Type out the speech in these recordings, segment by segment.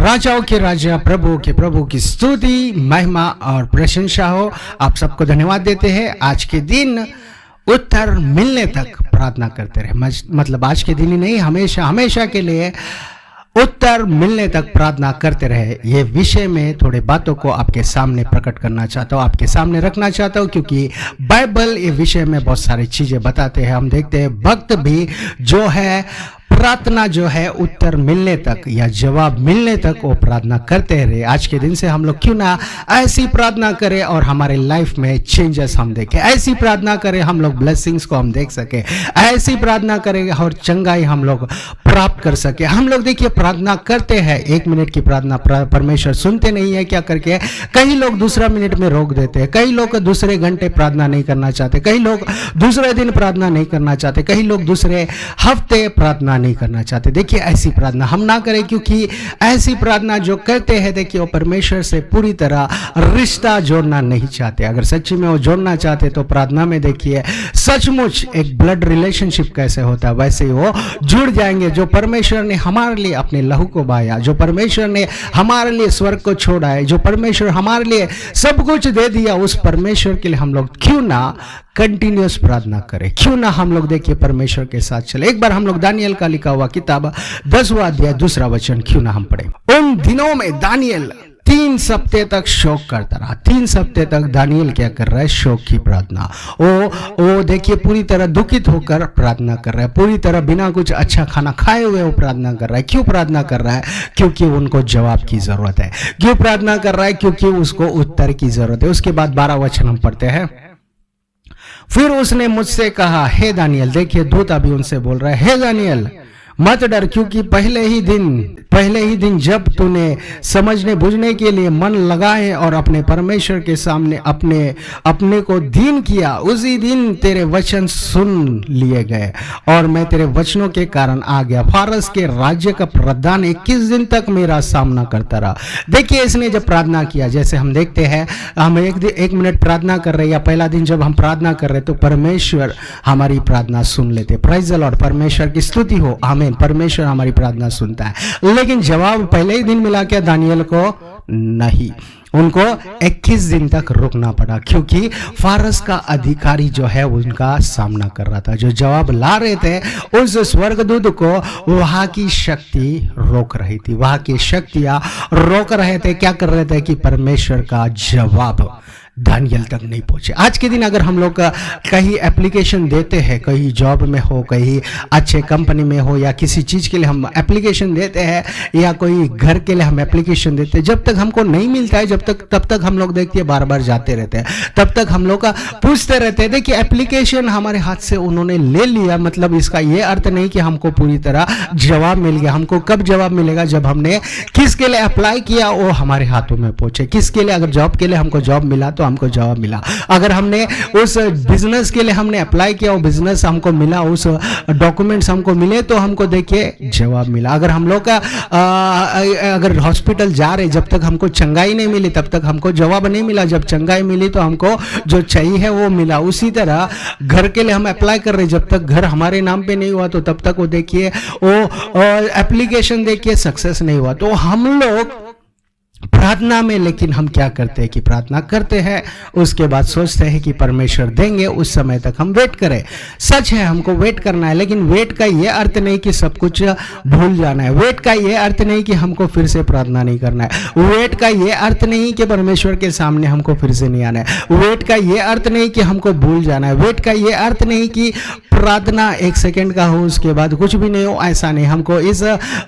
राजाओं के राजा, प्रभु के प्रभु की स्तुति, महिमा और प्रशंसा हो। आप सबको धन्यवाद देते हैं। आज के दिन उत्तर मिलने तक प्रार्थना करते रहे, मतलब आज के दिन ही नहीं, हमेशा हमेशा के लिए उत्तर मिलने तक प्रार्थना करते रहे। ये विषय में थोड़े बातों को आपके सामने प्रकट करना चाहता हूँ, आपके सामने रखना चाहता हूँ, क्योंकि बाइबल ये विषय में बहुत सारी चीजें बताते हैं। हम देखते हैं भक्त भी जो है प्रार्थना जो है उत्तर मिलने तक या जवाब मिलने तक वो प्रार्थना करते रहे। आज के दिन से हम लोग क्यों ना ऐसी प्रार्थना करें और हमारे लाइफ में चेंजेस हम देखें, ऐसी प्रार्थना करें हम लोग ब्लेसिंग्स को हम देख सके, ऐसी प्रार्थना करें और चंगाई हम लोग प्राप्त कर सके। हम लोग देखिए प्रार्थना करते हैं, 1 मिनट की प्रार्थना परमेश्वर सुनते नहीं है क्या करके, कई लोग दूसरा मिनट में रोक देते हैं, कई लोग दूसरे घंटे प्रार्थना नहीं करना चाहते, कई लोग दूसरे दिन प्रार्थना नहीं करना चाहते, कई लोग दूसरे हफ्ते प्रार्थना नहीं करना चाहते। देखिए ऐसी प्रार्थना हम ना करें, क्योंकि ऐसी प्रार्थना जो करते हैं देखिए वो परमेश्वर से पूरी तरह रिश्ता जोड़ना नहीं चाहते। अगर सच्ची में वो जोड़ना चाहते तो प्रार्थना में देखिए सचमुच एक ब्लड रिलेशनशिप कैसे होता है वैसे ही वो जुड़ जाएंगे। जो परमेश्वर ने हमारे लिए अपने लहू को बहाया, जो परमेश्वर ने हमारे लिए स्वर्ग को छोड़ा है, जो परमेश्वर हमारे लिए सब कुछ दे दिया, उस परमेश्वर के लिए हम लोग क्यों ना कंटिन्यूअस प्रार्थना करें, क्यों ना हम लोग देखिए परमेश्वर के साथ चले। एक बार हम लोग दानियल का लिखा हुआ किताब 10वां अध्याय 2 वचन क्यों ना हम पढ़े। उन दिनों में दानियल 3 सप्ताह तक शोक करता रहा। 3 सप्ताह तक दानियल क्या कर रहा है? शोक की प्रार्थना। वो देखिए पूरी तरह दुखित होकर प्रार्थना कर रहा है, पूरी तरह बिना कुछ अच्छा खाना खाए हुए वो प्रार्थना कर रहा है। क्यों प्रार्थना कर रहा है? क्योंकि उनको जवाब की जरूरत है। क्यों प्रार्थना कर रहा है? क्योंकि उसको उत्तर की जरूरत है। उसके बाद 12 वचन हम पढ़ते हैं। फिर उसने मुझसे कहा, हे दानियल, देखिए दूत अभी उनसे बोल रहा है, हे दानियल मत डर, क्योंकि पहले ही दिन जब तूने समझने बुझने के लिए मन लगाए और अपने परमेश्वर के सामने अपने को दीन किया, उसी दिन तेरे वचन सुन लिए गए और मैं तेरे वचनों के कारण आ गया। फारस के राज्य का प्रधान 21 दिन तक मेरा सामना करता रहा। देखिए इसने जब प्रार्थना किया, जैसे हम देखते हैं हम एक मिनट प्रार्थना कर रहे हैं या पहला दिन जब हम प्रार्थना कर रहे तो परमेश्वर हमारी प्रार्थना सुन लेते। प्रेज़ द लॉर्ड, परमेश्वर की स्तुति हो, आमीन। परमेश्वर हमारी प्रार्थना सुनता है। लेकिन जवाब पहले ही दिन मिला क्या दानियल को? नहीं, उनको 21 दिन तक रुकना पड़ा, क्योंकि फारस का अधिकारी जो है उनका सामना कर रहा था। जो जवाब ला रहे थे उस स्वर्गदूत को वहां की शक्ति रोक रही थी, वहां की शक्तियां रोक रहे थे। क्या कर रहे थे? कि परमेश्वर का जवाब दानियल तक नहीं पहुंचे। आज के दिन अगर हम लोग कहीं एप्लीकेशन देते हैं, कहीं जॉब में हो, कहीं अच्छे कंपनी में हो, या किसी चीज के लिए हम एप्लीकेशन देते हैं, या कोई घर के लिए हम एप्लीकेशन देते हैं, जब तक हमको नहीं मिलता है तब तक हम लोग देखते हैं बार बार जाते रहते हैं, तब तक हम लोग का पूछते रहते हैं। देखिए एप्लीकेशन हमारे हाथ से उन्होंने ले लिया, मतलब इसका ये अर्थ नहीं कि हमको पूरी तरह जवाब मिल गया। हमको कब जवाब मिलेगा? जब हमने किसके लिए अप्लाई किया वो हमारे हाथों में पहुंचे। किसके लिए? अगर जॉब के लिए हमको जॉब मिला तो हमको जवाब मिला। अगर हमने उस बिजनेस के लिए हमने अप्लाई किया, वो बिजनेस हमको मिला, उस डॉक्यूमेंट्स हमको मिले तो हमको देखिए जवाब मिला। अगर हम लोग का अगर हॉस्पिटल जा रहे, जब तक हमको चंगाई नहीं मिली तब तक हमको जवाब नहीं मिला, जब चंगाई मिली तो हमको जो चाहिए वो मिला। उसी तरह घर के लिए हम अप्लाई कर रहे, जब तक घर हमारे नाम पे नहीं हुआ तो तब तक वो देखिए वो एप्लीकेशन देखिए सक्सेस नहीं हुआ। तो हम लोग प्रार्थना में, लेकिन हम क्या करते हैं कि प्रार्थना करते हैं, उसके बाद सोचते हैं कि परमेश्वर देंगे, उस समय तक हम वेट करें। सच है हमको वेट करना है, लेकिन वेट का ये अर्थ नहीं कि सब कुछ भूल जाना है। वेट का ये अर्थ नहीं कि हमको फिर से प्रार्थना नहीं करना है। वेट का ये अर्थ नहीं कि परमेश्वर के सामने हमको फिर से नहीं आना है। वेट का ये अर्थ नहीं कि हमको भूल जाना है। वेट का ये अर्थ नहीं कि प्रार्थना 1 सेकंड का हो उसके बाद कुछ भी नहीं हो, ऐसा नहीं। हमको इस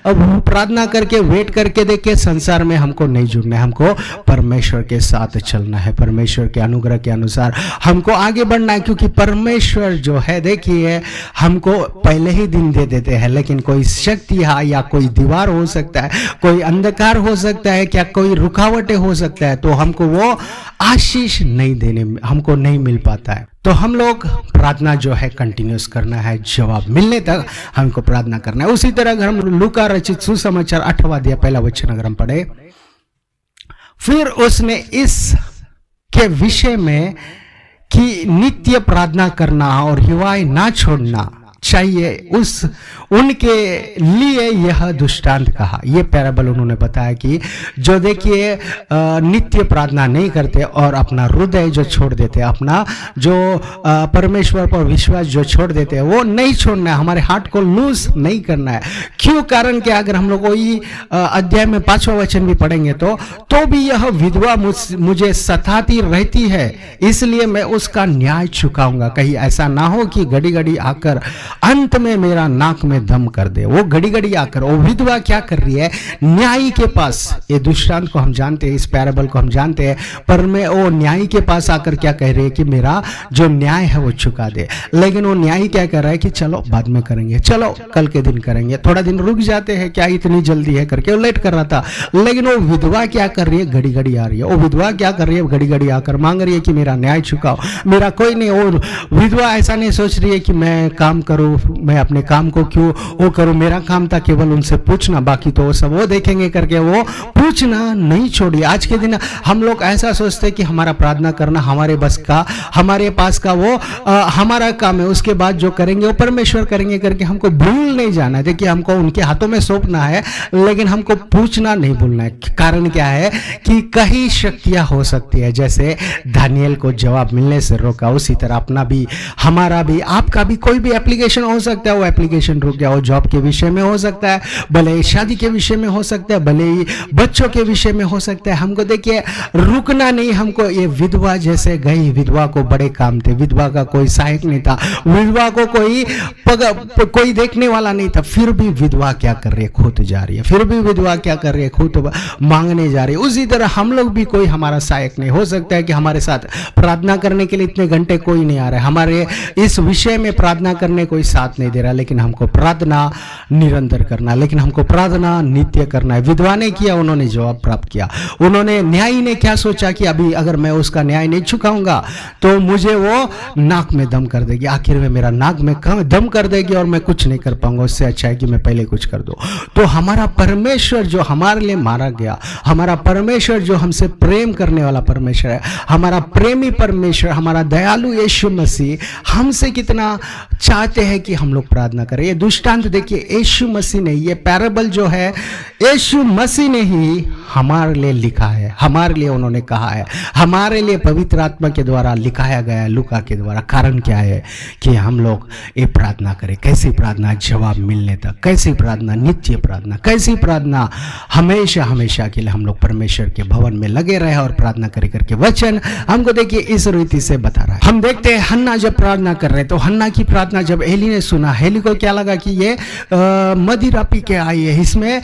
प्रार्थना करके वेट करके देखिए संसार में हमको नहीं जुड़ना है, हमको परमेश्वर के साथ चलना है, परमेश्वर के अनुग्रह के अनुसार हमको आगे बढ़ना है। क्योंकि परमेश्वर जो है देखिए हमको पहले ही दिन दे देते हैं, लेकिन कोई शक्ति या कोई दीवार हो सकता है, कोई अंधकार हो सकता है, क्या कोई रुकावटें हो सकता है, तो हमको वो आशीष नहीं देने हमको नहीं मिल पाता है। तो हम लोग प्रार्थना जो है कंटिन्यूस करना है, जवाब मिलने तक हमको प्रार्थना करना है। उसी तरह अगर हम लूका रचित सुसमाचार 8वां अध्याय 1 वचन अगर हम पढ़े, फिर उसने इस के विषय में कि नित्य प्रार्थना करना और हिवाएं ना छोड़ना चाहिए उस उनके लिए यह दृष्टांत कहा। ये पैराबल उन्होंने बताया कि जो देखिए नित्य प्रार्थना नहीं करते और अपना हृदय जो छोड़ देते, अपना जो परमेश्वर पर विश्वास जो छोड़ देते हैं, वो नहीं छोड़ना है, हमारे हार्ट को लूज नहीं करना है। क्यों? कारण कि अगर हम लोग वही अध्याय में 5वां वचन भी पढ़ेंगे तो भी यह विधवा मुझे सताती रहती है, इसलिए मैं उसका न्याय चुकाऊंगा। कहीं ऐसा ना हो कि घड़ी घड़ी आकर अंत में मेरा नाक में दम कर दे। वो घड़ी घड़ी आकर, वो विधवा क्या कर रही है? न्यायी के पास, ये दृष्टांत को हम जानते हैं, इस पैराबल को हम जानते हैं, पर मैं वो न्यायी के पास आकर क्या कह रही है कि मेरा जो न्याय है वो चुका दे। लेकिन वो न्यायी क्या कर रहा है कि चलो बाद में करेंगे, चलो कल के दिन करेंगे, थोड़ा दिन रुक जाते हैं, क्या इतनी जल्दी है करके वो लेट कर रहा था। लेकिन वो विधवा क्या कर रही है? घड़ी घड़ी आ रही है। वो विधवा क्या कर रही है? घड़ी घड़ी आकर मांग रही है कि मेरा न्याय चुकाओ, मेरा कोई नहीं। और विधवा ऐसा नहीं सोच रही है कि मैं काम करूं, मैं अपने काम को क्यों वो करूं, मेरा काम था केवल उनसे पूछना, बाकी तो वो सब वो देखेंगे करके वो पूछना नहीं छोड़ी। आज के दिन हम लोग ऐसा सोचते हैं कि हमारा प्रार्थना करना हमारे बस का, हमारे पास का वो हमारा काम है, उसके बाद जो करेंगे वो परमेश्वर करेंगे करके हमको भूल नहीं जाना है। देखिए हमको उनके हाथों में सौंपना है, लेकिन हमको पूछना नहीं भूलना है। कारण क्या है कि कई शक्तियां हो सकती है, जैसे दानियल को जवाब मिलने से रोका, उसी तरह अपना भी, हमारा भी, आपका भी कोई भी एप्लीकेशन हो सकता है, वो एप्लीकेशन रुक गया, वो जॉब के विषय में हो सकता है, भले ही शादी के विषय में हो सकता है, भले ही बच्चों के विषय में हो सकता है। हमको देखिए रुकना नहीं, हमको ये विधवा जैसे गई, विधवा को बड़े काम थे, विधवा का कोई सहायक नहीं था, विधवा को कोई देखने वाला नहीं था, फिर भी विधवा क्या कर रही है? खुद जा रही है। फिर भी विधवा क्या कर रही है? खुद मांगने जा रही है। उसी तरह हम लोग भी, कोई हमारा सहायक नहीं हो सकता है कि हमारे साथ प्रार्थना करने के लिए इतने घंटे कोई नहीं आ रहा है, हमारे इस विषय में प्रार्थना करने कोई साथ नहीं दे रहा, लेकिन हमको प्रार्थना निरंतर करना, लेकिन हमको प्रार्थना नित्य करना है। विधवा ने किया, उन्होंने जवाब प्राप्त किया। उन्होंने, न्यायी ने क्या सोचा कि अभी अगर मैं उसका न्याय नहीं चुकाऊंगा तो मुझे वो नाक में दम कर देगी, आखिर में मेरा नाक में दम कर देगी और मैं कुछ नहीं कर पाऊंगा, उससे अच्छा है कि मैं पहले कुछ कर दूं। तो हमारा परमेश्वर जो हमारे लिए मारा गया, हमारा परमेश्वर जो हमसे प्रेम करने वाला परमेश्वर है, हमारा प्रेमी परमेश्वर, हमारा दयालु यीशु मसीह हमसे कितना चाहते हैं कि हम लोग प्रार्थना करें। ये दृष्टांत देखिए, यीशु मसीह ने, ये पैराबल जो है यीशु मसीह ने ही हमारे लिए लिखा है, हमारे लिए उन्होंने कहा है, हमारे लिए पवित्र आत्मा के द्वारा लिखाया गया है, लूका के द्वारा। कारण क्या है कि हम लोग ये प्रार्थना करें। कैसी प्रार्थना? जवाब मिलने तक। कैसी प्रार्थना? नित्य प्रार्थना। कैसी प्रार्थना? हमेशा हमेशा के लिए हम लोग परमेश्वर के भवन में लगे रहे और प्रार्थना करे करके वचन हमको देखिए इस रीति से बता रहा है। हम देखते हैं हन्ना जब प्रार्थना कर रहे, तो हन्ना की प्रार्थना जब एली ने सुना, एली को क्या लगा कि ये मदिरा पी के आई है, इसमें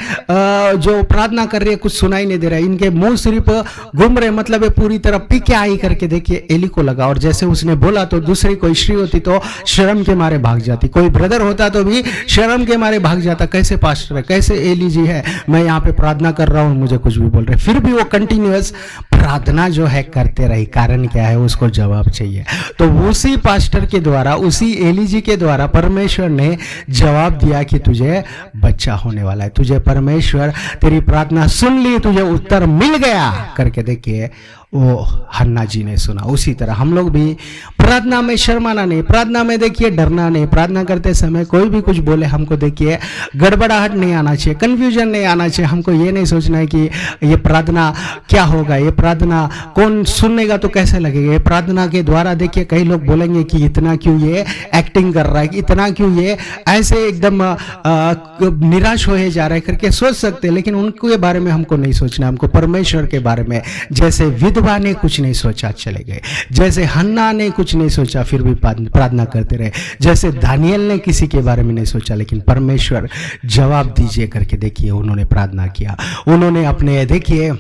जो प्रार्थना कर रही है कुछ सुनाई नहीं दे रहा है, इनके मुंह सिर्फ घूम रहे, मतलब ये पूरी तरह पी के आई करके देखिए एली को लगा। और जैसे उसने बोला तो दूसरी कोई स्त्री होती तो शर्म के मारे भाग जाती, कोई ब्रदर होता तो भी शर्म के मारे भाग जाता। कैसे पास्टर है, कैसे एली जी है, मैं यहाँ पे प्रार्थना कर रहा हूँ, मुझे कुछ भी बोल रहे। फिर भी वो कंटिन्यूअस प्रार्थना जो है करते रही। कारण क्या है? उसको जवाब चाहिए। तो उसी पास्टर के द्वारा, उसी एली जी के द्वारा परमेश्वर ने जवाब दिया कि तुझे बच्चा होने वाला है, तुझे परमेश्वर तेरी प्रार्थना सुन ली, तुझे उत्तर मिल गया करके देखिए वो हन्ना जी ने सुना। उसी तरह हम लोग भी प्रार्थना में शर्माना नहीं, प्रार्थना में देखिए डरना नहीं। प्रार्थना करते समय कोई भी कुछ बोले, हमको देखिए गड़बड़ाहट नहीं आना चाहिए, कंफ्यूजन नहीं आना चाहिए। हमको ये नहीं सोचना है कि ये प्रार्थना क्या होगा, ये प्रार्थना कौन सुनेगा तो कैसे लगेगा। ये प्रार्थना के द्वारा देखिए कई लोग बोलेंगे कि इतना क्यों ये एक्टिंग कर रहा है, इतना क्यों ये ऐसे एकदम निराश हो जा रहा है करके सोच सकते हैं, लेकिन उनके बारे में हमको नहीं सोचना। हमको परमेश्वर के बारे में, जैसे विधवा ने कुछ नहीं सोचा चले गए, जैसे हन्ना ने कुछ नहीं सोचा फिर भी प्रार्थना करते रहे, जैसे दानियल ने किसी के बारे में नहीं सोचा लेकिन परमेश्वर जवाब दीजिए करके देखिए उन्होंने प्रार्थना किया। उन्होंने अपने देखिए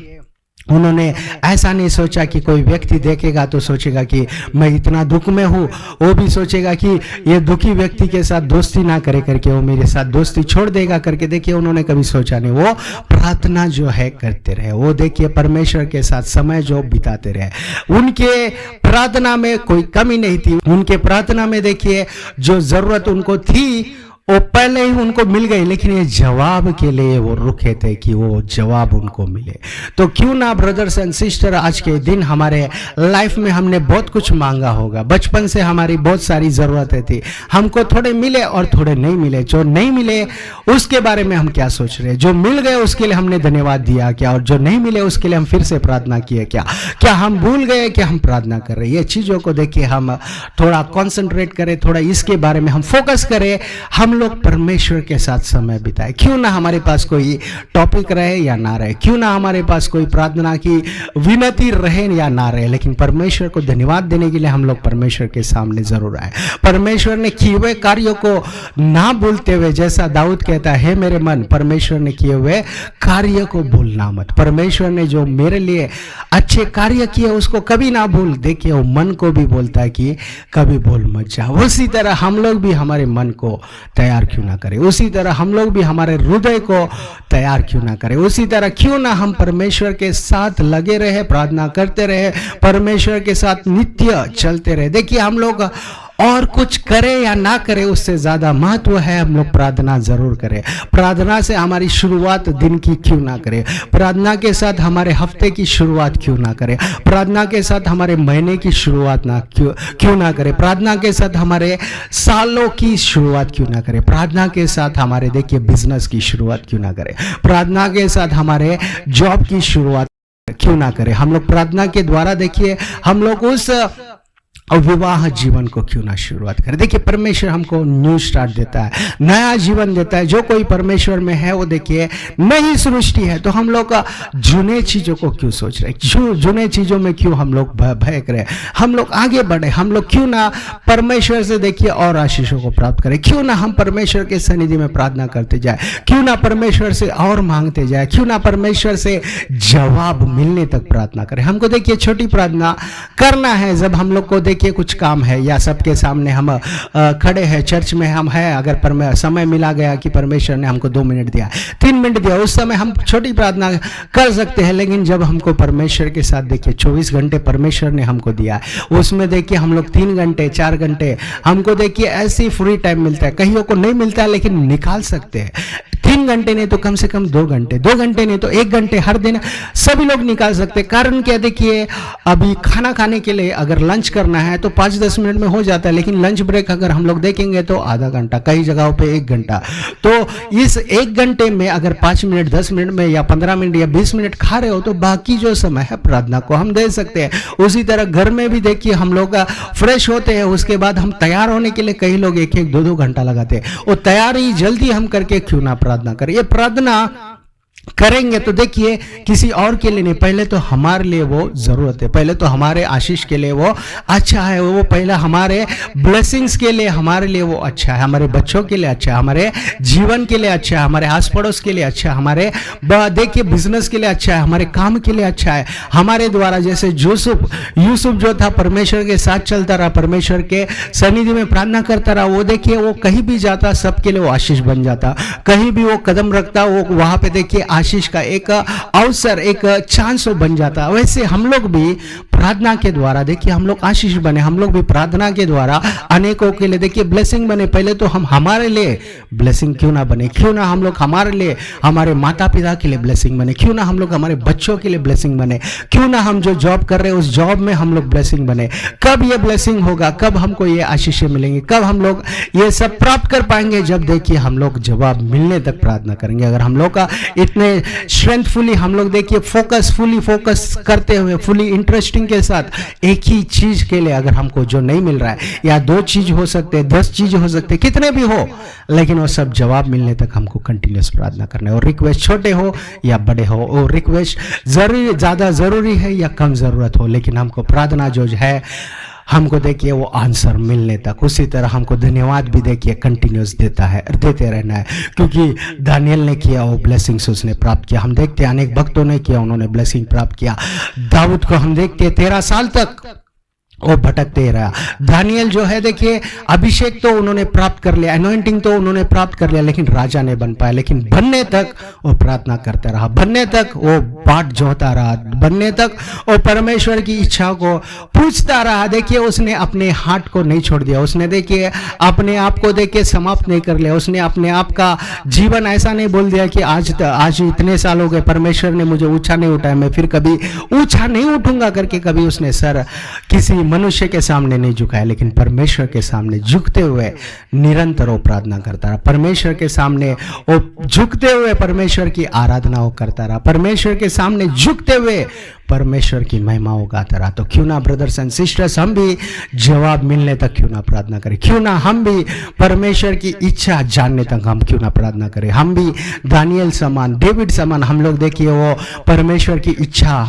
उन्होंने ऐसा नहीं सोचा कि कोई व्यक्ति देखेगा तो सोचेगा कि मैं इतना दुख में हूँ, वो भी सोचेगा कि ये दुखी व्यक्ति के साथ दोस्ती ना करे करके वो मेरे साथ दोस्ती छोड़ देगा करके देखिए उन्होंने कभी सोचा नहीं। वो प्रार्थना जो है करते रहे, वो देखिए परमेश्वर के साथ समय जो बिताते रहे। उनके प्रार्थना में कोई कमी नहीं थी, उनके प्रार्थना में देखिए जो जरूरत उनको थी वो पहले ही उनको मिल गई, लेकिन ये जवाब के लिए वो रुके थे कि वो जवाब उनको मिले। तो क्यों ना ब्रदर्स एंड सिस्टर, आज के दिन हमारे लाइफ में हमने बहुत कुछ मांगा होगा, बचपन से हमारी बहुत सारी ज़रूरतें थी, हमको थोड़े मिले और थोड़े नहीं मिले। जो नहीं मिले उसके बारे में हम क्या सोच रहे हैं, जो मिल गए उसके लिए हमने धन्यवाद दिया क्या, और जो नहीं मिले उसके लिए हम फिर से प्रार्थना किए क्या हम भूल गए कि हम प्रार्थना कर रहे हैं। ये चीज़ों को देखिए हम थोड़ा कॉन्सेंट्रेट करें, थोड़ा इसके बारे में हम फोकस करें, हम लोग परमेश्वर के साथ समय बिताए। क्यों ना हमारे पास कोई टॉपिक रहे या ना रहे, क्यों ना हमारे पास कोई प्रार्थना की विनती रहे या ना रहे, लेकिन परमेश्वर को धन्यवाद देने के लिए हम लोग परमेश्वर के सामने जरूर आए। परमेश्वर ने किए हुए कार्यों को ना भूलते हुए, जैसा दाऊद कहता है, हे मेरे मन, परमेश्वर ने किए हुए कार्य को भूलना मत। परमेश्वर ने जो मेरे लिए अच्छे कार्य किए उसको कभी ना भूल। देखिए वो मन को भी बोलता है कि कभी भूल मत जा। उसी तरह हम लोग भी हमारे मन को तैयार क्यों ना करें, उसी तरह हम लोग भी हमारे हृदय को तैयार क्यों ना करें, उसी तरह क्यों ना हम परमेश्वर के साथ लगे रहे, प्रार्थना करते रहे, परमेश्वर के साथ नित्य चलते रहे। देखिए हम लोग और कुछ करें या ना करें उससे ज्यादा महत्व है हम लोग प्रार्थना जरूर करें। प्रार्थना से हमारी शुरुआत दिन की क्यों ना करें, प्रार्थना के साथ हमारे हफ्ते की शुरुआत क्यों ना करें, प्रार्थना के साथ हमारे महीने की शुरुआत क्यों ना करें, प्रार्थना के साथ हमारे सालों की शुरुआत क्यों ना करें, प्रार्थना के साथ हमारे देखिए बिजनेस की शुरुआत क्यों ना करें, प्रार्थना के साथ हमारे जॉब की शुरुआत क्यों ना करें। हम लोग प्रार्थना के द्वारा देखिए हम लोग उस और विवाह जीवन को क्यों ना शुरुआत करें। देखिए परमेश्वर हमको न्यू स्टार्ट देता है, नया जीवन देता है। जो कोई परमेश्वर में है वो देखिए नई सृष्टि है। तो हम लोग जुने चीजों को क्यों सोच रहे, जुने चीजों में क्यों हम लोग भय करें, हम लोग आगे बढ़े। हम लोग क्यों ना परमेश्वर से देखिए और आशीषों को प्राप्त करें, क्यों ना हम परमेश्वर के सन्निधि में प्रार्थना करते जाए, क्यों ना परमेश्वर से और मांगते जाए, क्यों ना परमेश्वर से जवाब मिलने तक प्रार्थना करें। हमको देखिए छोटी प्रार्थना करना है जब हम लोग को देखिए कुछ काम है या सबके सामने हम खड़े हैं, चर्च में हम हैं, अगर समय मिला गया कि परमेश्वर ने हमको 2 मिनट दिया, 3 मिनट दिया, उस समय हम छोटी प्रार्थना कर सकते हैं। लेकिन जब हमको परमेश्वर के साथ देखिए 24 घंटे परमेश्वर ने हमको दिया है, उसमें देखिए हम लोग 3 घंटे 4 घंटे हमको देखिए ऐसी फ्री टाइम मिलता है। कईयों को नहीं मिलता है लेकिन निकाल सकते हैं। 3 घंटे नहीं तो कम से कम 2 घंटे, 2 घंटे नहीं तो 1 घंटे हर दिन सभी लोग निकाल सकते हैं। कारण क्या, देखिए अभी खाना खाने के लिए अगर लंच करना है तो 5-10 मिनट में हो जाता है, लेकिन लंच ब्रेक अगर हम लोग देखेंगे तो आधा घंटा, कई जगहों पे 1 घंटा। तो इस 1 घंटे में अगर 5 मिनट 10 मिनट में या 15 मिनट या 20 मिनट खा रहे हो तो बाकी जो समय है प्रार्थना को हम दे सकते हैं। उसी तरह घर में भी देखिए हम लोग फ्रेश होते हैं, उसके बाद हम तैयार होने के लिए कई लोग 1-1 2-2 घंटा लगाते हैं। वो तैयारी जल्दी हम करके क्यों ना प्रार्थना करें। ये प्रार्थना करेंगे तो देखिए किसी और के लिए नहीं, पहले तो हमारे लिए वो जरूरत है, पहले तो हमारे आशीष के लिए वो अच्छा है, वो पहले हमारे ब्लेसिंग्स के लिए हमारे लिए वो अच्छा है, हमारे बच्चों के लिए अच्छा है, हमारे जीवन के लिए अच्छा है, हमारे आस पड़ोस के लिए अच्छा है, हमारे देखिए बिजनेस के लिए अच्छा है, हमारे काम के लिए अच्छा है, हमारे द्वारा। जैसे यूसुफ जो था परमेश्वर के साथ चलता रहा, परमेश्वर के सन्निधि में प्रार्थना करता रहा, वो देखिए वो कहीं भी जाता सबके लिए वो आशीष बन जाता, कहीं भी वो कदम रखता वो वहां पे देखिए आशीष का एक अवसर, एक चांस बन जाता। वैसे हम लोग भी प्रार्थना के द्वारा देखिए हम लोग आशीष बने, हम लोग भी प्रार्थना के द्वारा अनेकों के लिए देखिए ब्लेसिंग बने। पहले तो हम हमारे लिए ब्लेसिंग क्यों ना बने, क्यों ना हम लोग हमारे लिए, हमारे माता पिता के लिए ब्लेसिंग बने, क्यों ना हम लोग हमारे बच्चों के लिए ब्लेसिंग बने, क्यों ना हम जो जॉब कर रहे हैं उस जॉब में हम लोग ब्लेसिंग बने। कब ये ब्लेसिंग होगा, कब हमको ये आशीषें मिलेंगी, कब हम लोग ये सब प्राप्त कर पाएंगे, जब देखिए हम लोग जवाब मिलने तक प्रार्थना करेंगे। अगर हम लोग का इतने स्ट्रेंथफुली हम लोग देखिए फुली फोकस करते हुए फुली इंटरेस्टिंग के साथ एक ही चीज के लिए अगर हमको जो नहीं मिल रहा है, या 2 चीज हो सकते हैं, 10 चीज हो सकते हैं, कितने भी हो, लेकिन वो सब जवाब मिलने तक हमको कंटिन्यूस प्रार्थना करना है। और रिक्वेस्ट छोटे हो या बड़े हो, और रिक्वेस्ट ज्यादा जरूरी है या कम जरूरत हो, लेकिन हमको प्रार्थना जो है हमको देखिए वो आंसर मिलने तक, उसी तरह हमको धन्यवाद भी देखिए कंटिन्यूस देते रहना है। क्योंकि दानियल ने किया वो ब्लेसिंग्स उसने प्राप्त किया, हम देखते हैं अनेक भक्तों ने किया, उन्होंने ब्लेसिंग प्राप्त किया। दाऊद को हम देखते हैं 13 साल तक वो भटकते ही रहा। दानियल जो है देखिए, अभिषेक तो उन्होंने प्राप्त कर लिया, अनॉइंटिंग तो उन्होंने प्राप्त कर लिया, लेकिन राजा नहीं बन पाया। लेकिन बनने तक वो प्रार्थना करता रहा, बनने तक वो बाट जोहता रहा, बनने तक वो परमेश्वर की इच्छा को पूछता रहा। देखिए उसने अपने हार्ट को नहीं छोड़ दिया, उसने देखिए अपने आप को देखिए समाप्त नहीं कर लिया, उसने अपने आप का जीवन ऐसा नहीं बोल दिया कि आज इतने साल हो गए, परमेश्वर ने मुझे ऊंचा नहीं उठाया, मैं फिर कभी ऊंचा नहीं उठूंगा करके कभी उसने सर किसी मनुष्य के सामने नहीं झुकाया। लेकिन परमेश्वर के सामने झुकते हुए निरंतर वो प्रार्थना करता रहा, परमेश्वर के सामने वो झुकते हुए परमेश्वर की आराधना वो करता रहा, परमेश्वर के सामने झुकते हुए परमेश्वर की महिमा वो गाता रहा। तो क्यों ना ब्रदर्स एंड सिस्टर्स हम भी जवाब मिलने तक क्यों ना प्रार्थना करें, क्यों ना हम भी परमेश्वर की इच्छा जानने तक हम क्यों ना प्रार्थना करें। हम भी दानियल समान, डेविड समान, हम लोग देखिए वो परमेश्वर की इच्छा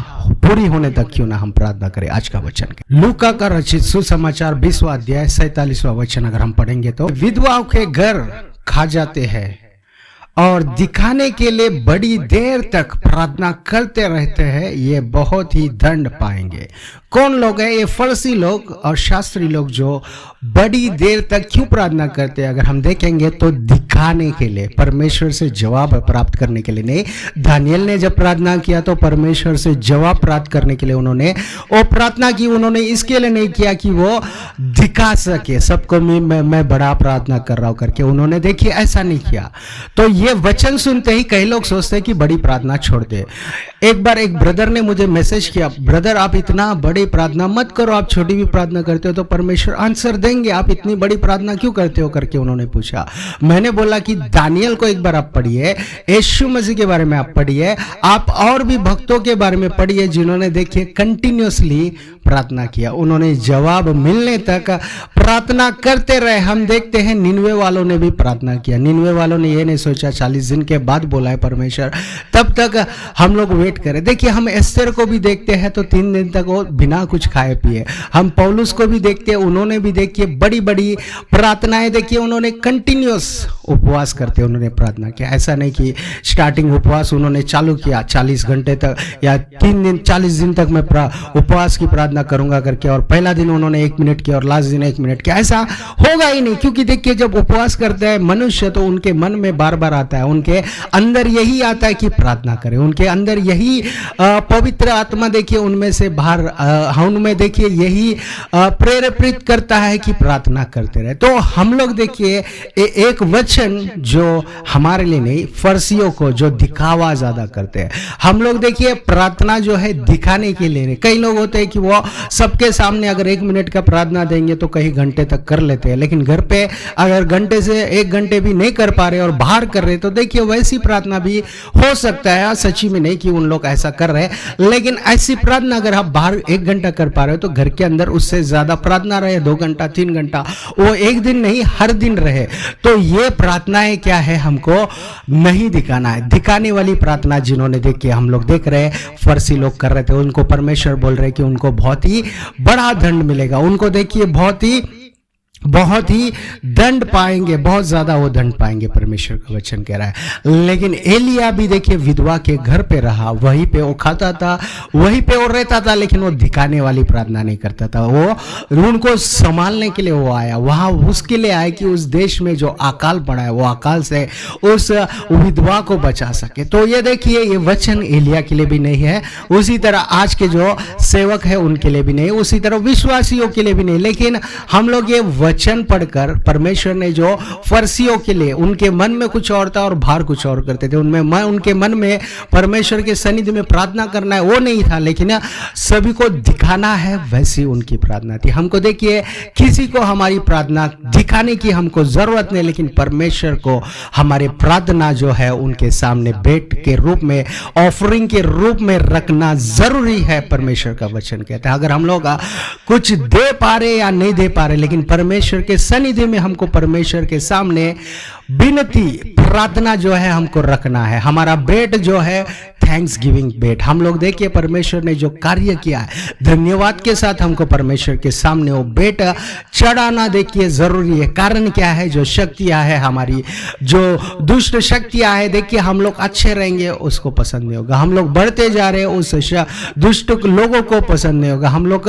पूरी होने तक क्यों ना हम प्रार्थना करें। आज का वचन लूका का रचित सुसमाचार 20वां अध्याय 47वां वचन अगर हम पढ़ेंगे तो, विधवाओं के घर खा जाते हैं और दिखाने के लिए बड़ी देर तक प्रार्थना करते रहते हैं, ये बहुत ही दंड पाएंगे। कौन लोग हैं ये? फरीसी लोग और शास्त्री लोग जो बड़ी देर तक क्यों प्रार्थना करते हैं? अगर हम देखेंगे तो दिखाने के लिए, परमेश्वर से जवाब प्राप्त करने के लिए नहीं। दानियल ने जब प्रार्थना किया तो परमेश्वर से जवाब प्राप्त करने के लिए उन्होंने वो प्रार्थना की, उन्होंने इसके लिए नहीं किया कि वो दिखा सके सबको मैं बड़ा प्रार्थना कर रहा हूं करके, उन्होंने देखिए ऐसा नहीं किया। तो ये वचन सुनते ही कई लोग सोचते हैं कि बड़ी प्रार्थना छोड़ दे। एक बार एक ब्रदर ने मुझे मैसेज किया, ब्रदर आप इतना बड़ी प्रार्थना मत करो, आप छोटी भी प्रार्थना करते हो तो परमेश्वर आंसर देंगे, आप इतनी बड़ी प्रार्थना क्यों करते हो करके उन्होंने पूछा। मैंने बोला कि दानियल को एक बार आप पढ़िए, यीशु मसीह के बारे में आप पढ़िए, आप और भी भक्तों के बारे में पढ़िए जिन्होंने देखिए कंटिन्यूअसली प्रार्थना किया, उन्होंने जवाब मिलने तक प्रार्थना करते रहे। हम देखते हैं निनवे वालों ने भी प्रार्थना किया, निनवे वालों ने ये नहीं सोचा 40 दिन के बाद बोला है परमेश्वर, तब तक हम लोग वेट करें। देखिए हम एस्तेर को भी देखते हैं तो 3 दिन तक वो बिना कुछ खाए पिए, हम पौलुस को भी देखते हैं, उन्होंने भी देखिए बड़ी बड़ी प्रार्थनाएं देखिए, उन्होंने कंटिन्यूअस उपवास करते उन्होंने प्रार्थना किया। ऐसा नहीं कि स्टार्टिंग उपवास उन्होंने चालू किया 40 घंटे तक या 3 दिन 40 दिन तक मैं उपवास की प्रार्थना करूंगा करके, और पहला दिन उन्होंने 1 मिनट किया और लास्ट दिन 1 मिनट किया, ऐसा होगा ही नहीं। क्योंकि देखिए जब उपवास करता है मनुष्य तो उनके मन में बार बार आता है, उनके अंदर यही आता है कि प्रार्थना करें, उनके अंदर यही पवित्र आत्मा देखिए उनमें से बाहर उनमें देखिए यही प्रेरित करता है कि प्रार्थना करते रहे। तो हम लोग देखिए एक वचन जो हमारे लिए नहीं, फरीसियों को जो दिखावा ज्यादा करते हैं, हम लोग देखिए प्रार्थना जो है दिखाने के लिए नहीं। कई लोग होते हैं कि वो सबके सामने अगर 1 मिनट का प्रार्थना देंगे तो कई घंटे तक कर लेते हैं, लेकिन घर पे अगर घंटे से 1 घंटे भी नहीं कर पा रहे और बाहर कर रहे तो देखिए वैसी प्रार्थना भी हो सकता है। सच्ची में नहीं कि उन लोग ऐसा कर रहे हैं, लेकिन ऐसी प्रार्थना अगर आप बाहर 1 घंटा कर पा रहे हो तो घर के अंदर उससे ज्यादा प्रार्थना रहे, 2 घंटा 3 घंटा, वो एक दिन नहीं हर दिन रहे। तो ये प्रार्थनाएं क्या है हमको नहीं दिखाना है। दिखाने वाली प्रार्थना जिन्होंने देखिए हम लोग देख रहे हैं फरीसी लोग कर रहे थे, उनको परमेश्वर बोल रहे कि उनको बहुत ही बड़ा दंड मिलेगा, उनको देखिए बहुत ही दंड पाएंगे, बहुत ज्यादा वो दंड पाएंगे, परमेश्वर का वचन कह रहा है। लेकिन एलिया भी देखिए विधवा के घर पे रहा, वहीं पे वो खाता था, वहीं पे वो रहता था, लेकिन वो दिखाने वाली प्रार्थना नहीं करता था। वो उनको संभालने के लिए वो आया, वहां उसके लिए आया कि उस देश में जो अकाल पड़ा है वो अकाल से उस विधवा को बचा सके। तो ये देखिए ये वचन एलिया के लिए भी नहीं है, उसी तरह आज के जो सेवक है उनके लिए भी नहीं, उसी तरह विश्वासियों के लिए भी नहीं। लेकिन हम लोग ये वचन पढ़कर परमेश्वर ने जो फरीसियों के लिए, उनके मन में कुछ और था और बाहर कुछ और करते थे, उनके मन में परमेश्वर के सन्निधि में प्रार्थना करना है वो नहीं था, लेकिन सभी को दिखाना है वैसी उनकी प्रार्थना थी। हमको देखिए किसी को हमारी प्रार्थना दिखाने की हमको जरूरत नहीं, लेकिन परमेश्वर को हमारी प्रार्थना जो है उनके सामने भेंट के रूप में, ऑफरिंग के रूप में रखना जरूरी है। परमेश्वर का वचन कहता है अगर हम लोग कुछ दे पा रहे या नहीं दे पा रहे, लेकिन परमेश्वर के सन्निधि में हमको परमेश्वर के सामने विनती प्रार्थना जो है हमको रखना है। हमारा बेट जो है थैंक्स गिविंग बेट। हम लोग देखिए परमेश्वर ने जो कार्य किया है, धन्यवाद के साथ हमको परमेश्वर के सामने वो बेट चढ़ाना देखिए जरूरी है। कारण क्या है, जो शक्तियां है हमारी, जो दुष्ट शक्तियां है, देखिए हम लोग अच्छे रहेंगे उसको पसंद नहीं होगा, हम लोग बढ़ते जा रहे हैं उस दुष्ट लोगों को पसंद नहीं होगा, हम लोग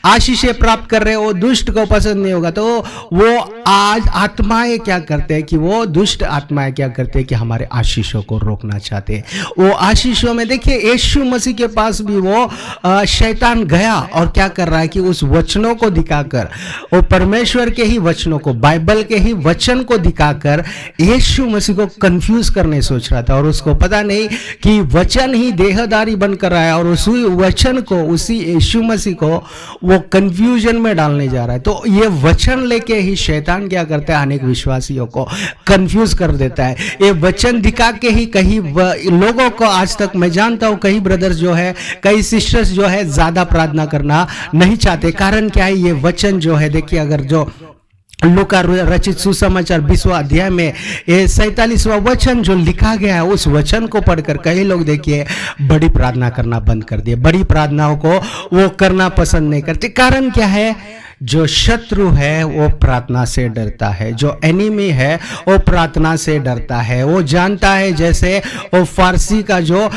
आशीषें प्राप्त कर रहे हैं वो दुष्ट को पसंद नहीं होगा। तो वो आज आत्माएं क्या करते हैं कि वो दुष्ट आत्माएं क्या करते हैं कि हमारे आशीषों को रोकना चाहते हैं। वो आशीषों में देखिए यीशु मसीह के पास भी वो शैतान गया और क्या कर रहा है कि उस वचनों को दिखाकर, वो परमेश्वर के ही वचनों को, बाइबल के ही वचन को दिखाकर यीशु मसीह को कंफ्यूज करने सोच रहा था। और उसको पता नहीं कि वचन ही देहधारी बनकर आया और उसी वचन को, उसी यीशु मसीह को वो कंफ्यूजन में डालने जा रहा है। तो ये वचन लेके ही शैतान क्या करता है, अनेक विश्वासियों को कंफ्यूज कर देता है। ये वचन दिखा के ही कई लोगों को, आज तक मैं जानता हूं कई ब्रदर्स जो है, कई सिस्टर्स जो है ज्यादा प्रार्थना करना नहीं चाहते। कारण क्या है, ये वचन जो है देखिए, अगर जो लूका रचित सुसमाचार 20वां अध्याय में ये 47वां वचन जो लिखा गया है, उस वचन को पढ़कर कई लोग देखिए बड़ी प्रार्थना करना बंद कर दिए, बड़ी प्रार्थनाओं को वो करना पसंद नहीं करते। कारण क्या है, जो शत्रु है वो प्रार्थना से डरता है, जो एनिमी है वो प्रार्थना से डरता है। वो जानता है, जैसे वो फारसी का जो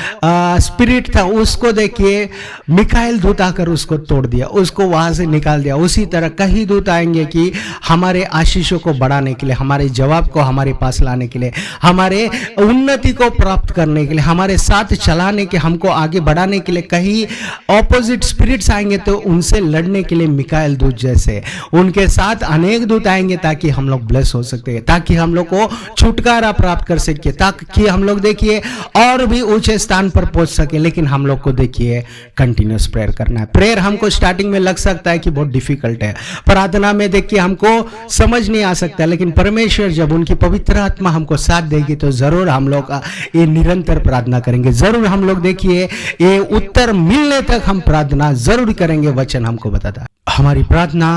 स्पिरिट था उसको देखिए मिकाएल दूत आकर उसको तोड़ दिया, उसको वहां से निकाल दिया। उसी तरह कई दूत आएंगे कि हमारे आशीषों को बढ़ाने के लिए, हमारे जवाब को हमारे पास लाने के लिए, हमारे उन्नति को प्राप्त करने के लिए, हमारे साथ चलाने के, हमको आगे बढ़ाने के लिए कई ऑपोजिट स्पिरिट्स आएंगे। तो उनसे लड़ने के लिए मिकाएल दूत जैसे उनके साथ अनेक दूत आएंगे ताकि हम लोग ब्लेस हो सकते हैं, ताकि हम लोग को छुटकारा प्राप्त कर सके, ताकि हम लोग देखिए और भी ऊंचे स्थान पर पहुंच सके। लेकिन हम लोग को देखिए कंटिन्यूस प्रेयर करना है। प्रेयर हमको स्टार्टिंग में लग सकता है कि बहुत डिफिकल्ट है, प्रार्थना में देखिए हमको समझ नहीं आ सकता, लेकिन परमेश्वर जब उनकी पवित्र आत्मा हमको साथ देगी तो जरूर हम लोग ये निरंतर प्रार्थना करेंगे। जरूर हम लोग देखिए ये उत्तर मिलने तक हम प्रार्थना जरूर करेंगे। वचन हमको बताता है हमारी प्रार्थना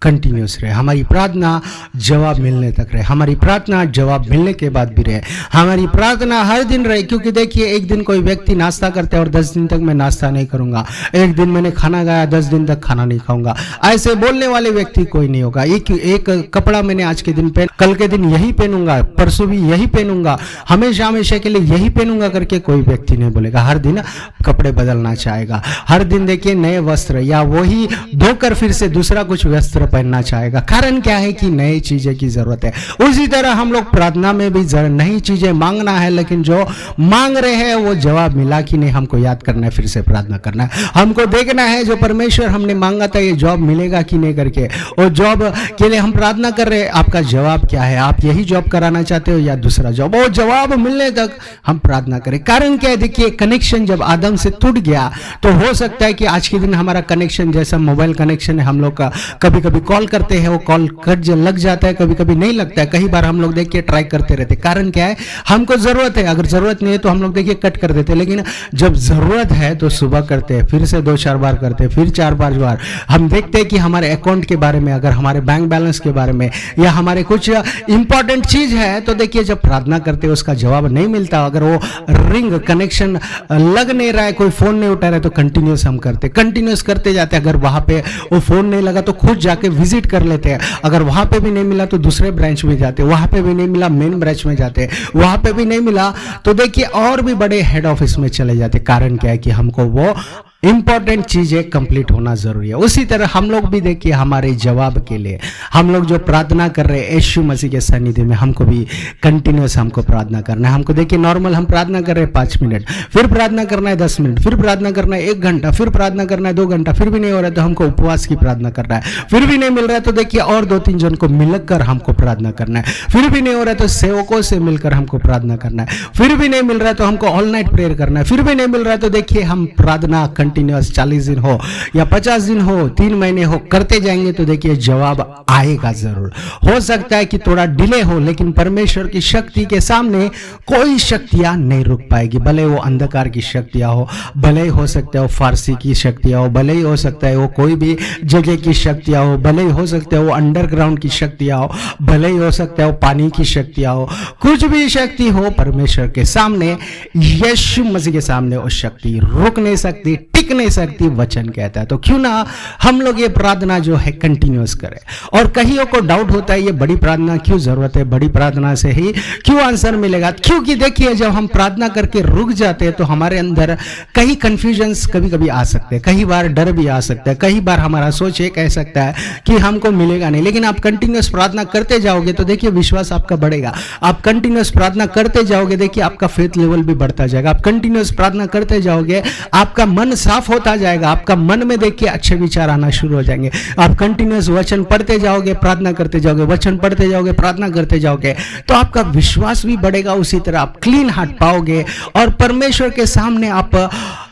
कंटिन्यूस रहे, हमारी प्रार्थना जवाब मिलने तक रहे, हमारी प्रार्थना जवाब मिलने के बाद भी रहे, हमारी प्रार्थना हर दिन रहे। क्योंकि देखिए एक दिन कोई व्यक्ति नाश्ता करते हैं और 10 दिन तक मैं नाश्ता नहीं करूंगा, एक दिन मैंने खाना खाया 10 दिन तक खाना नहीं खाऊंगा, ऐसे बोलने वाले व्यक्ति कोई नहीं होगा। एक कपड़ा मैंने आज के दिन पहन, कल के दिन यही पहनूंगा, परसों भी यही पहनूंगा, हमेशा हमेशा के लिए यही पहनूंगा करके कोई व्यक्ति नहीं बोलेगा। हर दिन कपड़े बदलना चाहेगा, हर दिन देखिए नए वस्त्र या वही धोकर फिर से दूसरा कुछ वस्त्र पहनना चाहेगा। कारण क्या है कि नई चीजें की जरूरत है। उसी तरह हम लोग प्रार्थना में भी नई चीजें मांगना है, लेकिन जो मांग रहे हैं वो जवाब मिला कि नहीं, हमको याद करना है, फिर से प्रार्थना करना है। हमको देखना है जो परमेश्वर हमने मांगा था ये जॉब मिलेगा कि नहीं करके, और जॉब के लिए हम प्रार्थना कर रहे हैं, आपका जवाब क्या है, आप यही जॉब कराना चाहते हो या दूसरा जॉब, वो जवाब मिलने तक हम प्रार्थना करें। कारण क्या है, देखिए कनेक्शन जब आदम से टूट गया तो हो सकता है कि आज के दिन हमारा कनेक्शन जैसा मोबाइल कनेक्शन है, हम लोग का कभी कभी कॉल करते हैं वो कॉल कट लग जाता है, कभी कभी नहीं लगता है, कई बार हम लोग देखिए ट्राई करते रहते। कारण क्या है, हमको जरूरत है, अगर जरूरत नहीं है तो हम लोग देखिए कट कर देते, लेकिन जब जरूरत है तो सुबह करते हैं, फिर से 2-4 बार करते हैं, फिर 4-5 बार हम देखते हैं कि हमारे अकाउंट के बारे में, अगर हमारे बैंक बैलेंस के बारे में या हमारे कुछ इंपॉर्टेंट चीज है, तो देखिए जब प्रार्थना करते हैं उसका जवाब नहीं मिलता, अगर वो रिंग कनेक्शन लग नहीं रहा है, कोई फोन नहीं उठा रहा है, तो कंटिन्यूस हम कंटिन्यूस करते जाते हैं। अगर वहां पे वो फोन नहीं लगा तो खुद जाके विजिट कर लेते हैं, अगर वहां पे भी नहीं मिला तो दूसरे ब्रांच में जाते, वहां पे भी नहीं मिला मेन ब्रांच में जाते, वहां पे भी नहीं मिला तो देखिए और भी बड़े हेड ऑफिस में चले जाते। कारण क्या है कि हमको वो इंपॉर्टेंट चीजें कंप्लीट होना जरूरी है। उसी तरह हम लोग भी देखिए हमारे जवाब के लिए हम लोग जो प्रार्थना कर रहे हैं यीशु मसीह के सन्निधि में, हमको भी कंटिन्यूस हमको प्रार्थना करना है। हमको देखिए नॉर्मल हम प्रार्थना कर रहे हैं 5 मिनट, फिर प्रार्थना करना है 10 मिनट, फिर प्रार्थना करना है 1 घंटा, फिर प्रार्थना करना है 2 घंटा, फिर भी नहीं हो रहा है तो हमको उपवास की प्रार्थना करना है, फिर भी नहीं मिल रहा है तो देखिए और 2-3 जन को मिलकर हमको प्रार्थना करना है, फिर भी नहीं हो रहा है तो सेवकों से मिलकर हमको प्रार्थना करना है, फिर भी नहीं मिल रहा है तो हमको ऑल नाइट प्रेयर करना है, फिर भी नहीं मिल रहा है तो देखिए हम प्रार्थना कंटिन्यूस 40 दिन हो या 50 दिन हो, 3 महीने हो, करते जाएंगे तो देखिए जवाब आएगा जरूर। हो सकता है कि थोड़ा डिले हो, लेकिन परमेश्वर की शक्ति के सामने कोई शक्तियां नहीं रुक पाएगी। भले वो अंधकार की शक्तियां हो, भले ही हो सकता है वो फारसी की शक्तियां हो, भले ही हो सकता है वो कोई भी जगह की शक्तियां हो, भले ही हो सकता है वो अंडरग्राउंड की शक्तियां हो, भले ही हो सकता है वो पानी की शक्तियां हो, कुछ भी शक्ति हो, परमेश्वर के सामने, यीशु मसीह के सामने वो शक्ति रुक नहीं सकती, टिक नहीं सकती, वचन कहता है। तो क्यों ना हम लोग ये प्रार्थना जो है कंटिन्यूस करें। और कईयों को डाउट होता है ये बड़ी प्रार्थना क्यों जरूरत है, बड़ी प्रार्थना से ही क्यों आंसर मिलेगा? क्योंकि देखिए जब हम प्रार्थना करके रुक जाते हैं तो हमारे अंदर कई कंफ्यूजन्स कभी कभी आ सकते हैं, कई बार डर भी आ सकता है, कई बार हमारा सोच ये कह सकता है कि हमको मिलेगा नहीं। लेकिन आप कंटिन्यूस प्रार्थना करते जाओगे तो देखिए विश्वास आपका बढ़ेगा। आप कंटिन्यूस प्रार्थना करते जाओगे, देखिए आपका फेथ लेवल भी बढ़ता जाएगा। आप कंटिन्यूस प्रार्थना करते जाओगे, आपका मन साफ होता जाएगा, आपका मन में देखिए अच्छे विचार आना शुरू हो जाएंगे। आप कंटिन्यूस वचन पढ़ते जाओगे, प्रार्थना करते जाओगे, वचन पढ़ते जाओगे, प्रार्थना करते जाओगे, तो आपका विश्वास भी बढ़ेगा। उसी तरह आप क्लीन हार्ट पाओगे और परमेश्वर के सामने आप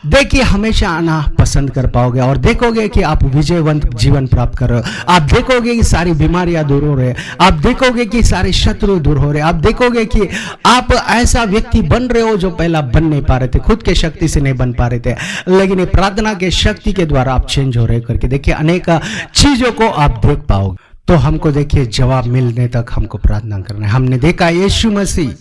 देखिए हमेशा आना पसंद कर पाओगे और देखोगे कि आप विजयवंत जीवन प्राप्त कर रहे हो। आप देखोगे कि सारी बीमारियां दूर हो रहे, आप देखोगे कि सारे शत्रु दूर हो रहे, आप देखोगे कि आप ऐसा व्यक्ति बन रहे हो जो पहला बन नहीं पा रहे थे, खुद के शक्ति से नहीं बन पा रहे थे, लेकिन प्रार्थना के शक्ति के द्वारा आप चेंज हो रहे करके देखिए अनेक चीजों को आप देख पाओगे। तो हमको देखिए जवाब मिलने तक हमको प्रार्थना करना है। हमने देखा यीशु मसीह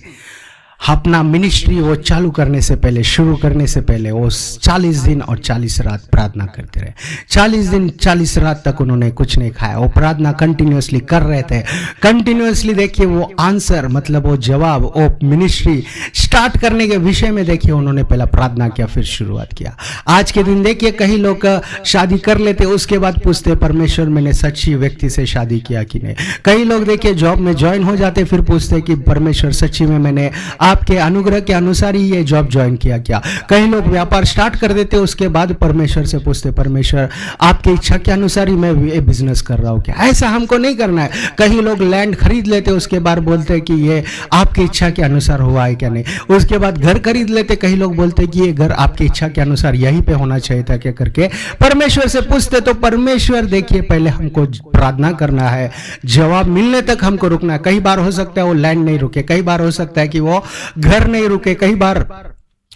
अपना मिनिस्ट्री वो चालू करने से पहले, शुरू करने से पहले वो 40 दिन और 40 रात प्रार्थना करते रहे। 40 दिन 40 रात तक उन्होंने कुछ नहीं खाया, वो प्रार्थना कंटिन्यूसली कर रहे थे। कंटिन्यूसली देखिए वो आंसर मतलब वो जवाब, वो मिनिस्ट्री स्टार्ट करने के विषय में देखिए उन्होंने पहला प्रार्थना किया, फिर शुरुआत किया। आज के दिन देखिए कई लोग शादी कर लेते, उसके बाद पूछते परमेश्वर मैंने सच्ची व्यक्ति से शादी किया कि नहीं। कई लोग देखिए जॉब में ज्वाइन हो जाते, फिर पूछते कि परमेश्वर सच्ची में मैंने आपके अनुग्रह के अनुसार ही ये जॉब ज्वाइन किया क्या। कई लोग व्यापार स्टार्ट कर देते, उसके बाद परमेश्वर से पूछते परमेश्वर आपकी इच्छा के अनुसार ही मैं ये बिजनेस कर रहा हूँ क्या। ऐसा हमको नहीं करना है। कई लोग लैंड खरीद लेते, उसके बाद बोलते हैं कि ये आपकी इच्छा के अनुसार हुआ है क्या नहीं। उसके बाद घर खरीद लेते, कई लोग बोलते हैं कि ये घर आपकी इच्छा के अनुसार यहीं पे होना चाहिए था क्या करके परमेश्वर से पूछते। तो परमेश्वर देखिए पहले हमको प्रार्थना करना है, जवाब मिलने तक हमको रुकना है। कई बार हो सकता है वो लैंड नहीं रुके, कई बार हो सकता है कि वो घर नहीं रुके, कई बार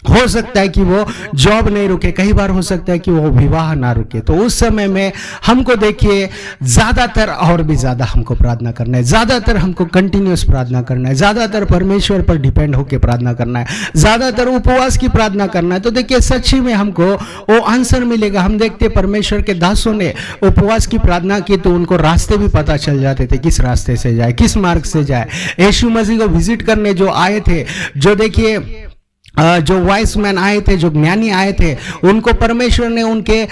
हो सकता है कि वो जॉब नहीं रुके, कई बार हो सकता है कि वो विवाह ना रुके। तो उस समय में हमको देखिए ज्यादातर और भी ज्यादा हमको प्रार्थना करना है, ज्यादातर हमको कंटिन्यूस प्रार्थना करना है, ज्यादातर परमेश्वर पर डिपेंड होकर प्रार्थना करना है, ज्यादातर उपवास की प्रार्थना करना है। तो देखिए सच्ची में हमको वो आंसर मिलेगा। हम देखते परमेश्वर के दासों ने उपवास की प्रार्थना की तो उनको रास्ते भी पता चल जाते थे, किस रास्ते से जाए, किस मार्ग से जाए। यीशु मसीह को विजिट करने जो आए थे, जो देखिए जो वाइस मैन आए थे, जो ज्ञानी आए थे, उनको परमेश्वर ने उनके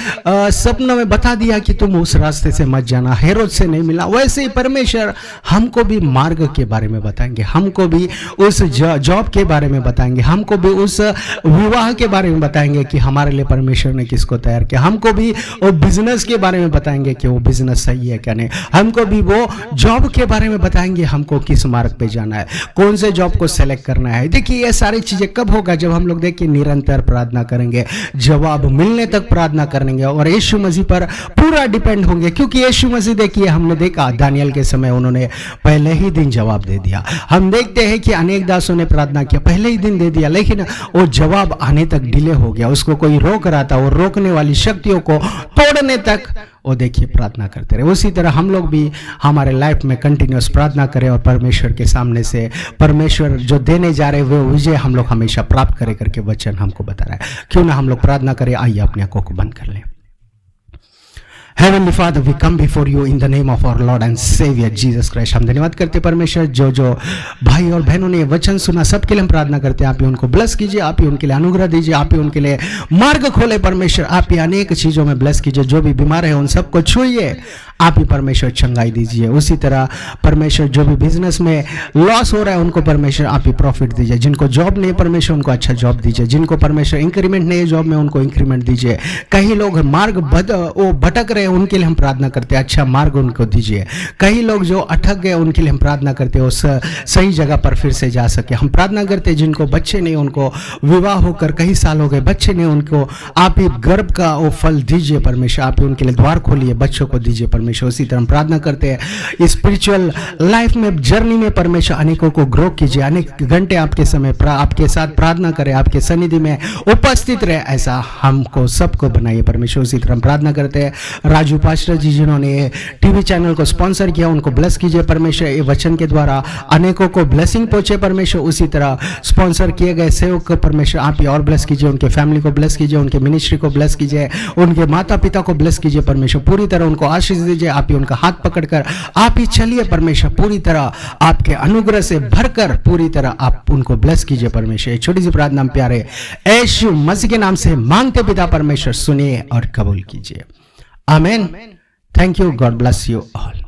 सपनों में बता दिया कि तुम उस रास्ते से मत जाना, हेरोद से नहीं मिला। वैसे ही परमेश्वर हमको भी मार्ग के बारे में बताएंगे, हमको भी उस जॉब के बारे में बताएंगे, हमको भी उस विवाह के बारे में बताएंगे कि हमारे लिए परमेश्वर ने किसको तैयार किया। हमको भी वो बिजनेस के बारे में बताएंगे कि वो बिजनेस सही है क्या नहीं। हमको भी वो जॉब के बारे में बताएंगे, हमको किस मार्ग पे जाना है, कौन से जॉब को सेलेक्ट करना है। देखिए ये सारी चीजें कब होगा, जब हम लोग देखिए निरंतर प्रार्थना करेंगे, जवाब मिलने तक प्रार्थना करेंगे और यीशु मसीह पर पूरा डिपेंड होंगे। क्योंकि यीशु मसीह देखिए हमने देखा दानियल के समय उन्होंने पहले ही दिन जवाब दे दिया। हम देखते हैं कि अनेक दासों ने प्रार्थना किया, पहले ही दिन दे दिया, लेकिन वो जवाब आने तक डिले हो गया। उसको कोई रोक रहा था, वो रोकने वाली शक्तियों को तोड़ने तक वो देखिए प्रार्थना करते रहे। उसी तरह हम लोग भी हमारे लाइफ में कंटिन्यूस प्रार्थना करें और परमेश्वर के सामने से परमेश्वर जो देने जा रहे वो विजय हम लोग हमेशा प्राप्त करें करके वचन हमको बता रहा है। क्यों ना हम लोग प्रार्थना करें। आइए अपनी आंखों को बंद कर लें। Heavenly Father, we come before you in the name of our Lord and Savior Jesus Christ. हम धन्यवाद करते परमेश्वर, जो जो भाई और बहनों ने वचन सुना सबके लिए हम प्रार्थना करते हैं। आप ही उनको ब्लेस कीजिए, आप ही उनके लिए अनुग्रह दीजिए, आप ही उनके लिए मार्ग खोले परमेश्वर। आप ही अनेक चीजों में ब्लेस कीजिए, जो भी बीमार है उन सबको छुइए, आप ही परमेश्वर चंगाई दीजिए। उसी तरह परमेश्वर जो भी बिजनेस में लॉस हो रहा है उनको परमेश्वर आप ही प्रॉफिट दीजिए। जिनको जॉब नहीं परमेश्वर उनको अच्छा जॉब दीजिए, जिनको परमेश्वर इंक्रीमेंट नहीं है जॉब में उनको इंक्रीमेंट दीजिए। कई लोग मार्ग वो भटक रहे उनके लिए हम प्रार्थना करते हैं, अच्छा मार्ग उनको दीजिए। कई लोग जो अटक गए उनके लिए हम प्रार्थना करते हैं, वो सही जगह पर फिर से जा सके। हम प्रार्थना करते हैं जिनको बच्चे नहीं, उनको विवाह होकर कई साल हो गए, बच्चे नहीं, उनको आप ही गर्भ का वो फल दीजिए परमेश्वर, आप ही उनके लिए द्वार खोलिए, बच्चों को दीजिए परमेश्वर। उसी तरह हम प्रार्थना करते हैं स्पिरिचुअल लाइफ में, जर्नी में परमेश्वर अनेकों को ग्रो कीजिए, अनेक घंटे आपके समय आपके साथ प्रार्थना करें, आपके सन्निधि में उपस्थित रहे, ऐसा हमको सबको बनाइए परमेश्वर। उसी तरह हम प्रार्थना करते हैं राजू पास्टर जी जिन्होंने टीवी चैनल को स्पॉन्सर किया, उनको ब्लेस कीजिए परमेश्वर, ये वचन के द्वारा अनेकों को ब्लेसिंग पहुंचे परमेश्वर। उसी तरह स्पॉन्सर किए गए सेवक को परमेश्वर आप ही और ब्लेस कीजिए, उनके फैमिली को ब्लेस कीजिए, उनके मिनिस्ट्री को ब्लेस कीजिए, उनके माता पिता को ब्लेस कीजिए परमेश्वर, पूरी तरह उनको आशीष दीजिए। आप ही उनका हाथ पकड़कर आप ही चलिए परमेश्वर, पूरी तरह आपके अनुग्रह से भरकर पूरी तरह आप उनको ब्लेस कीजिए परमेश्वर। छोटी सी प्रार्थना प्यारे यीशु मसीह के नाम से मांगते पिता परमेश्वर, सुनिए और कबूल कीजिए, आमीन। Thank you, God bless you all.